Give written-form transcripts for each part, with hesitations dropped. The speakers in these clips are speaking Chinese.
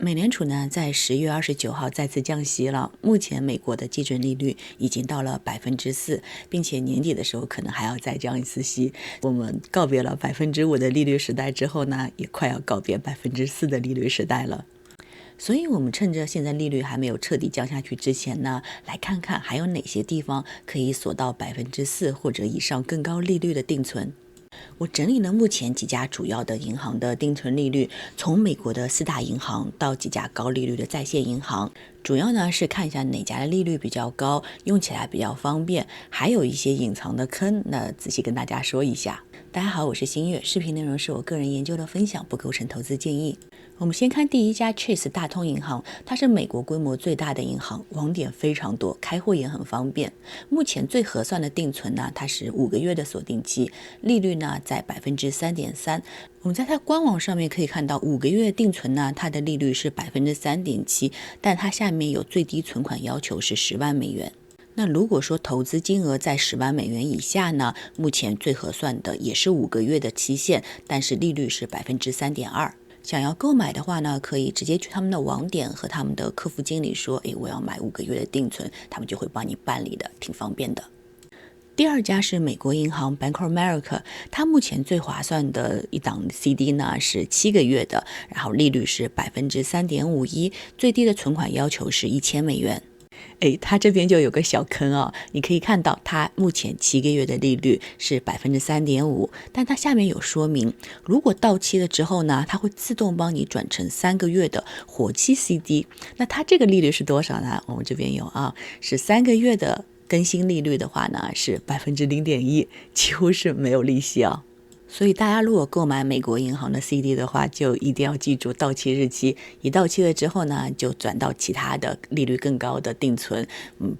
美联储呢，在10月29号再次降息了。目前美国的基准利率已经到了4%，并且年底的时候可能还要再降一次息。我们告别了5%的利率时代之后呢，也快要告别4%的利率时代了。所以我们趁着现在利率还没有彻底降下去之前呢，来看看还有哪些地方可以锁到4%或者以上更高利率的定存。我整理了目前几家主要的银行的定存利率，从美国的4大银行到几家高利率的在线银行，主要呢是看一下哪家的利率比较高，用起来比较方便，还有一些隐藏的坑，那仔细跟大家说一下。大家好，我是新月，视频内容是我个人研究的分享，不构成投资建议。我们先看第一家 Chase 大通银行，它是美国规模最大的银行，网点非常多，开户也很方便。目前最合算的定存呢，它是5个月的锁定期，利率呢在3.3%。我们在它官网上面可以看到，5个月定存呢，它的利率是3.7%，但它下面有最低存款要求是10万美元。那如果说投资金额在10万美元以下呢，目前最合算的也是5个月的期限，但是利率是3.2%。想要购买的话呢，可以直接去他们的网点和他们的客服经理说，我要买5个月的定存，他们就会帮你办理的，挺方便的。第二家是美国银行 Bank of America， 它目前最划算的一档 CD 呢是7个月的，然后利率是3.51%，最低的存款要求是1000美元。它这边就有个小坑哦，你可以看到它目前7个月的利率是3.5%，但它下面有说明，如果到期了之后呢，它会自动帮你转成3个月的活期 CD。那它这个利率是多少呢？我们这边有啊，是3个月的更新利率的话呢是0.1%，几乎是没有利息啊。所以大家如果购买美国银行的 CD 的话，就一定要记住到期日期，一到期了之后呢，就转到其他的利率更高的定存，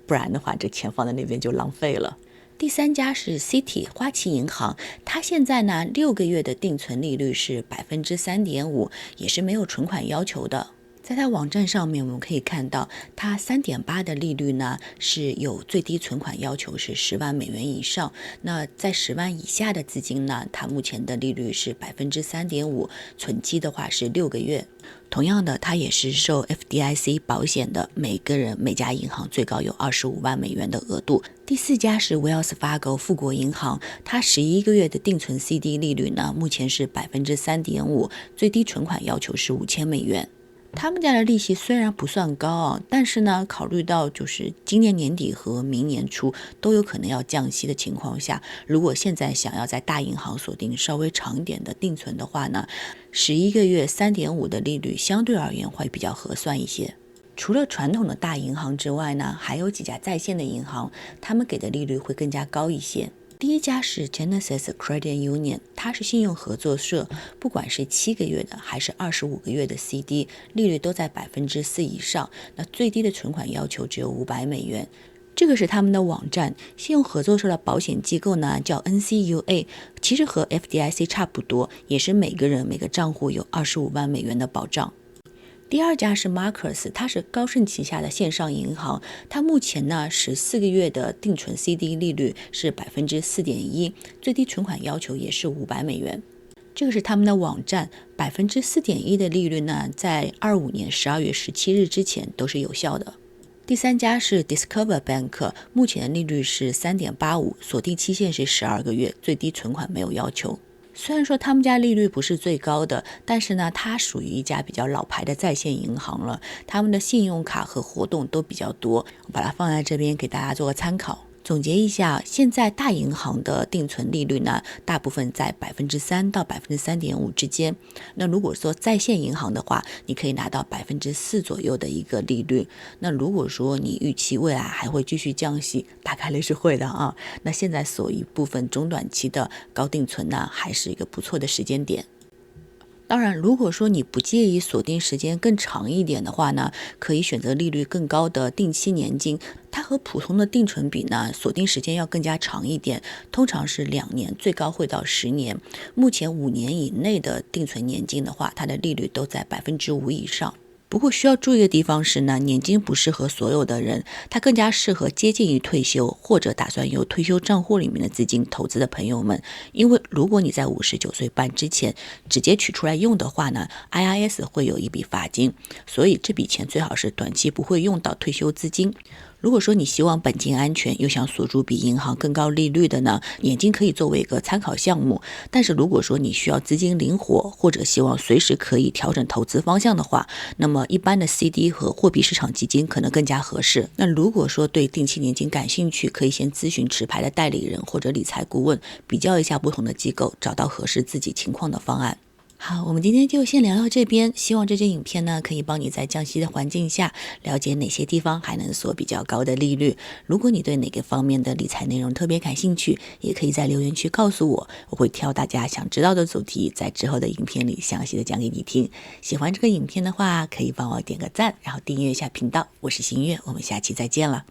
不然的话这钱放在那边就浪费了。第三家是 Citi 花旗银行，它现在呢6个月的定存利率是3.5%，也是没有存款要求的。在它网站上面我们可以看到，它3.8%的利率呢是有最低存款要求是10万美元以上，那在10万以下的资金呢，它目前的利率是3.5%，存期的话是6个月。同样的，它也是受 FDIC 保险的，每个人每家银行最高有25万美元的额度。第四家是 Wells Fargo 富国银行，它11个月的定存 CD 利率呢，目前是3.5%，最低存款要求是5000美元。他们家的利息虽然不算高啊，但是呢，考虑到就是今年年底和明年初都有可能要降息的情况下，如果现在想要在大银行锁定稍微长一点的定存的话呢，11个月3.5%的利率相对而言会比较合算一些。除了传统的大银行之外呢，还有几家在线的银行，他们给的利率会更加高一些。第一家是 Genesis Credit Union， 它是信用合作社，不管是7个月的还是25个月的 CD， 利率都在4%以上，那最低的存款要求只有500美元。这个是他们的网站。信用合作社的保险机构呢叫 NCUA， 其实和 FDIC 差不多，也是每个人每个账户有25万美元的保障。第二家是 Marcus， 它是高盛旗下的线上银行，它目前呢14个月的定存 CD 利率是4.1%，最低存款要求也是500美元。这个是他们的网站，4.1%的利率呢，在25年12月17日之前都是有效的。第三家是 Discover Bank， 目前的利率是3.85%，锁定期限是12个月，最低存款没有要求。虽然说他们家利率不是最高的，但是呢，它属于一家比较老牌的在线银行了，他们的信用卡和活动都比较多，我把它放在这边给大家做个参考。总结一下，现在大银行的定存利率呢，大部分在3%到3.5%之间。那如果说在线银行的话，你可以拿到4%左右的一个利率。那如果说你预期未来还会继续降息，大概率是会的啊。那现在锁一部分中短期的高定存呢，还是一个不错的时间点。当然，如果说你不介意锁定时间更长一点的话呢，可以选择利率更高的定期年金，它和普通的定存比呢，锁定时间要更加长一点，通常是2年，最高会到10年。目前5年以内的定存年金的话，它的利率都在5%以上。不过需要注意的地方是呢，年金不适合所有的人，它更加适合接近于退休或者打算由退休账户里面的资金投资的朋友们。因为如果你在59岁半之前直接取出来用的话呢， IRS 会有一笔罚金，所以这笔钱最好是短期不会用到退休资金。如果说你希望本金安全又想锁住比银行更高利率的呢，年金可以作为一个参考项目。但是如果说你需要资金灵活，或者希望随时可以调整投资方向的话，那么一般的 CD 和货币市场基金可能更加合适。那如果说对定期年金感兴趣，可以先咨询持牌的代理人或者理财顾问，比较一下不同的机构，找到合适自己情况的方案。好，我们今天就先聊到这边。希望这支影片呢，可以帮你在降息的环境下，了解哪些地方还能锁比较高的利率。如果你对哪个方面的理财内容特别感兴趣，也可以在留言区告诉我，我会挑大家想知道的主题，在之后的影片里详细的讲给你听。喜欢这个影片的话，可以帮我点个赞，然后订阅一下频道。我是新月，我们下期再见了。